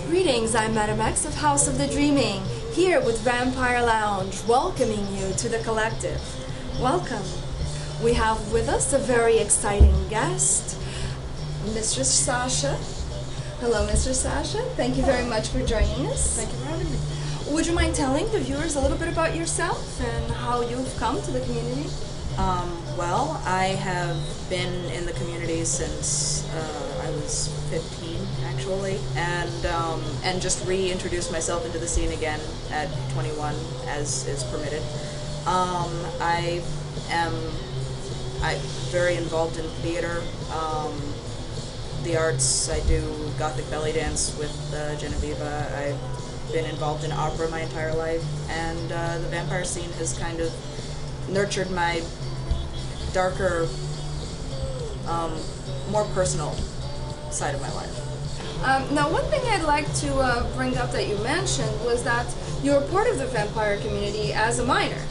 Greetings, I'm Madam X of House of the Dreaming, here with Vampire Lounge, welcoming you to the collective. Welcome. We have with us a very exciting guest, Mistress Sasha. Hello, Mistress Sasha. Thank you very much for joining us. Thank you for having me. Would you mind telling the viewers a little bit about yourself and how you've come to the community? Well, I have been in the community since I was 15, actually, and just reintroduced myself into the scene again at 21, as is permitted. I'm very involved in theater, the arts. I do Gothic belly dance with Genevieva. I've been involved in opera my entire life, and the vampire scene has kind of nurtured my darker, more personal side of my life. Now, one thing I'd like to bring up that you mentioned was that you were part of the vampire community as a minor.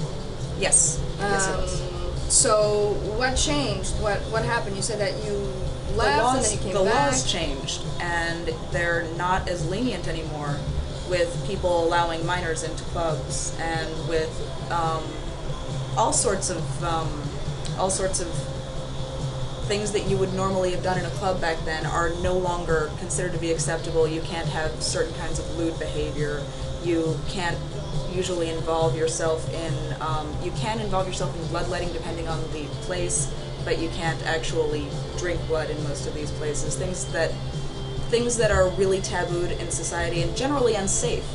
Yes. Yes, it was. So, what changed? What happened? You said that you left and then you came back. The laws changed, and they're not as lenient anymore with people allowing minors into clubs, and with all sorts of things that you would normally have done in a club back then are no longer considered to be acceptable. You can't have certain kinds of lewd behavior. You can't usually involve yourself in, you can involve yourself in bloodletting depending on the place, but you can't actually drink blood in most of these places. Things that are really tabooed in society and generally unsafe.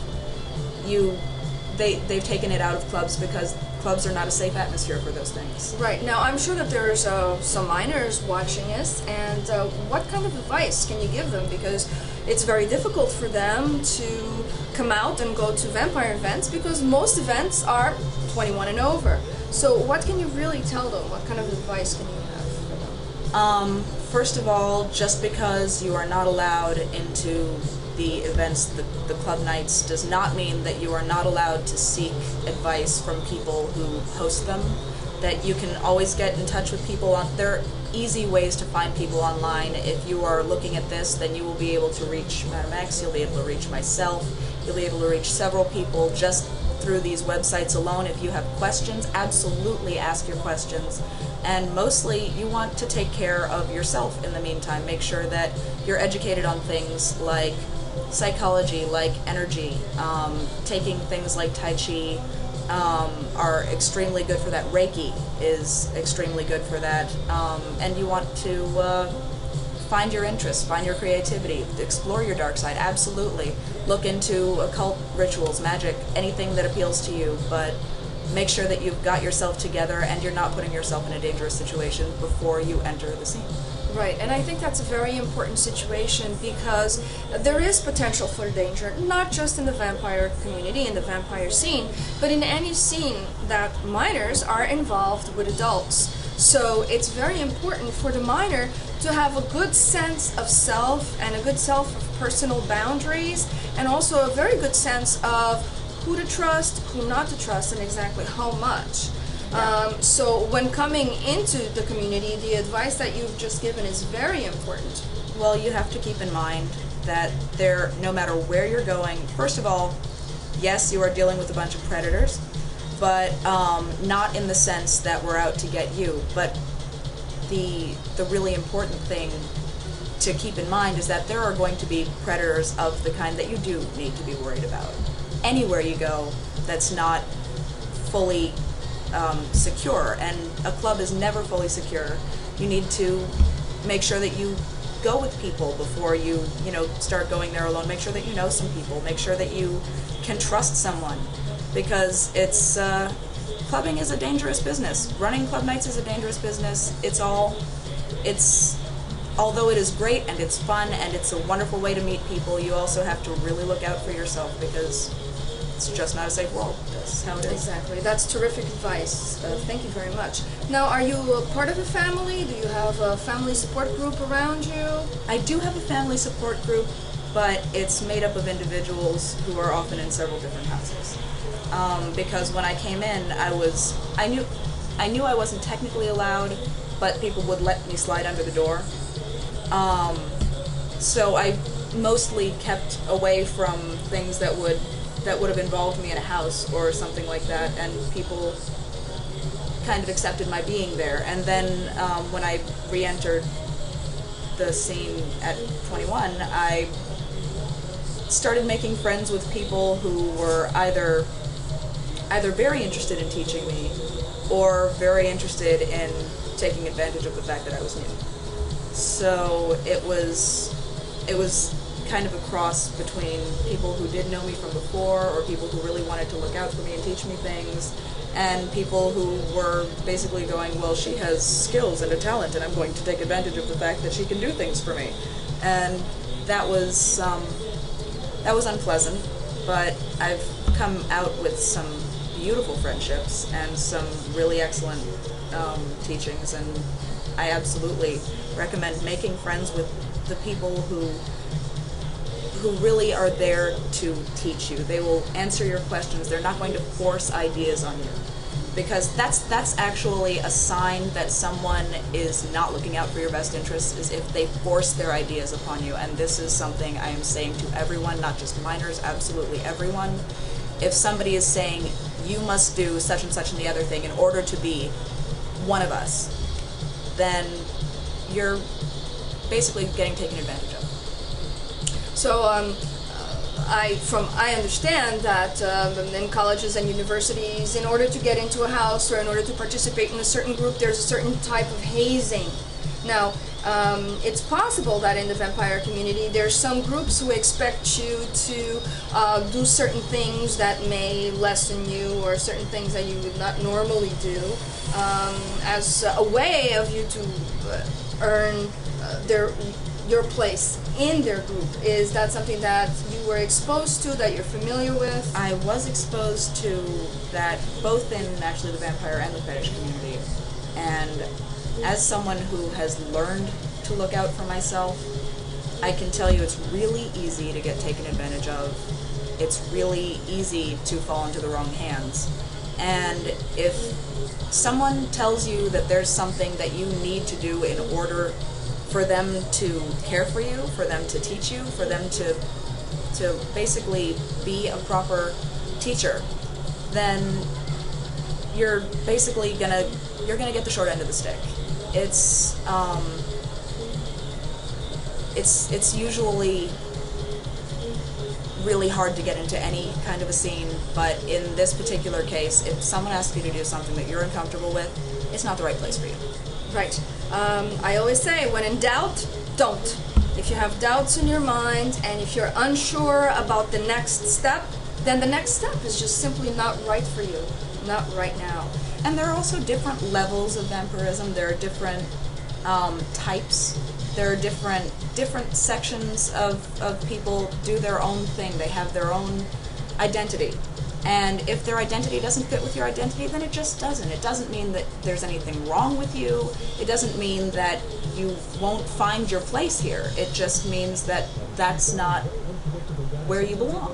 They've taken it out of clubs because clubs are not a safe atmosphere for those things. Right. Now, I'm sure that there's some minors watching us, and what kind of advice can you give them? Because it's very difficult for them to come out and go to vampire events because most events are 21 and over. So what can you really tell them? What kind of advice can you have for them? First of all, just because you are not allowed into the events, the club nights, does not mean that you are not allowed to seek advice from people who host them. That you can always get in touch with people there are easy ways to find people online. If you are looking at this, then you will be able to reach Madam X, you'll be able to reach myself, you'll be able to reach several people just through these websites alone. If you have questions, absolutely ask your questions. And mostly, you want to take care of yourself in the meantime. Make sure that you're educated on things like psychology, like energy. Taking things like Tai Chi are extremely good for that. Reiki is extremely good for that. And you want to find your interests, find your creativity, explore your dark side, absolutely. Look into occult rituals, magic, anything that appeals to you, but make sure that you've got yourself together and you're not putting yourself in a dangerous situation before you enter the scene. Right, and I think that's a very important situation because there is potential for danger, not just in the vampire community, in the vampire scene, but in any scene that minors are involved with adults. So it's very important for the minor to have a good sense of self and a good sense of personal boundaries, and also a very good sense of who to trust, who not to trust, and exactly how much. So when coming into the community, the advice that you've just given is very important. Well, you have to keep in mind that no matter where you're going, first of all, yes, you are dealing with a bunch of predators, but not in the sense that we're out to get you. But the really important thing to keep in mind is that there are going to be predators of the kind that you do need to be worried about. Anywhere you go that's not fully secure, and a club is never fully secure. You need to make sure that you go with people before you start going there alone. Make sure that you know some people. Make sure that you can trust someone, because clubbing is a dangerous business. Running club nights is a dangerous business. Although it is great and it's fun and it's a wonderful way to meet people, you also have to really look out for yourself, because it's just not a safe world. That's how it is. Exactly. That's terrific advice. Thank you very much. Now, are you a part of a family? Do you have a family support group around you? I do have a family support group, but it's made up of individuals who are often in several different houses. Because when I came in, I knew I wasn't technically allowed, but people would let me slide under the door. So I mostly kept away from things that would have involved me in a house or something like that, and people kind of accepted my being there. And then when I re-entered the scene at 21, I started making friends with people who were either very interested in teaching me or very interested in taking advantage of the fact that I was new. So it was kind of a cross between people who did know me from before, or people who really wanted to look out for me and teach me things, and people who were basically going, well, she has skills and a talent, and I'm going to take advantage of the fact that she can do things for me. And that was unpleasant, but I've come out with some beautiful friendships and some really excellent teachings, and I absolutely recommend making friends with the people who really are there to teach you. They will answer your questions. They're not going to force ideas on you, because that's actually a sign that someone is not looking out for your best interests, is if they force their ideas upon you. And this is something I am saying to everyone, not just minors, absolutely everyone. If somebody is saying, you must do such and such and the other thing in order to be one of us, then you're basically getting taken advantage of. So I understand that in colleges and universities, in order to get into a house or in order to participate in a certain group, there's a certain type of hazing. Now, it's possible that in the vampire community, there's some groups who expect you to do certain things that may lessen you, or certain things that you would not normally do, as a way of you to earn your place in their group. Is that something that you were exposed to, that you're familiar with? I was exposed to that both in actually the vampire and the fetish community, and as someone who has learned to look out for myself, I can tell you it's really easy to get taken advantage of. It's really easy to fall into the wrong hands. And if someone tells you that there's something that you need to do in order for them to care for you, for them to teach you, for them to basically be a proper teacher, then you're basically gonna get the short end of the stick. It's usually really hard to get into any kind of a scene, but in this particular case, if someone asks you to do something that you're uncomfortable with, it's not the right place for you. Right. I always say, when in doubt, don't. If you have doubts in your mind, and if you're unsure about the next step, then the next step is just simply not right for you, not right now. And there are also different levels of vampirism. There are different types. There are different sections of people do their own thing. They have their own identity. And if their identity doesn't fit with your identity, then it just doesn't. It doesn't mean that there's anything wrong with you. It doesn't mean that you won't find your place here. It just means that that's not where you belong.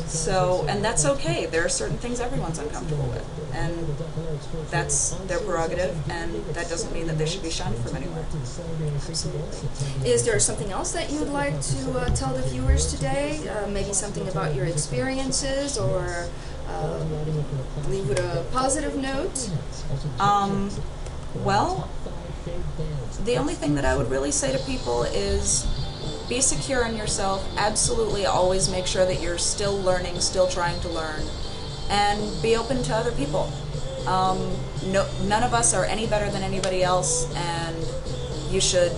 So, and that's okay. There are certain things everyone's uncomfortable with, and that's their prerogative, and that doesn't mean that they should be shunned from anywhere. Absolutely. Is there something else that you would like to tell the viewers today? Maybe something about your experiences, or leave with a positive note? Well, the only thing that I would really say to people is be secure in yourself. Absolutely always make sure that you're still learning, still trying to learn, and be open to other people. None of us are any better than anybody else, and you should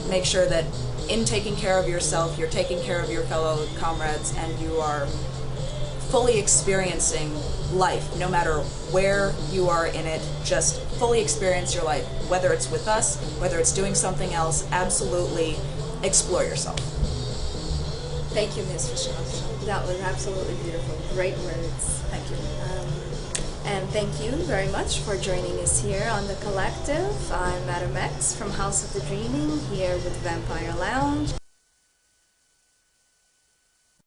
make sure that in taking care of yourself, you're taking care of your fellow comrades, and you are fully experiencing life, no matter where you are in it. Just fully experience your life, whether it's with us, whether it's doing something else. Absolutely explore yourself. Thank you, Mistress Sasha. That was absolutely beautiful. Great words. Thank you. And thank you very much for joining us here on The Collective. I'm Madam X from House of the Dreaming, here with Vampire Lounge.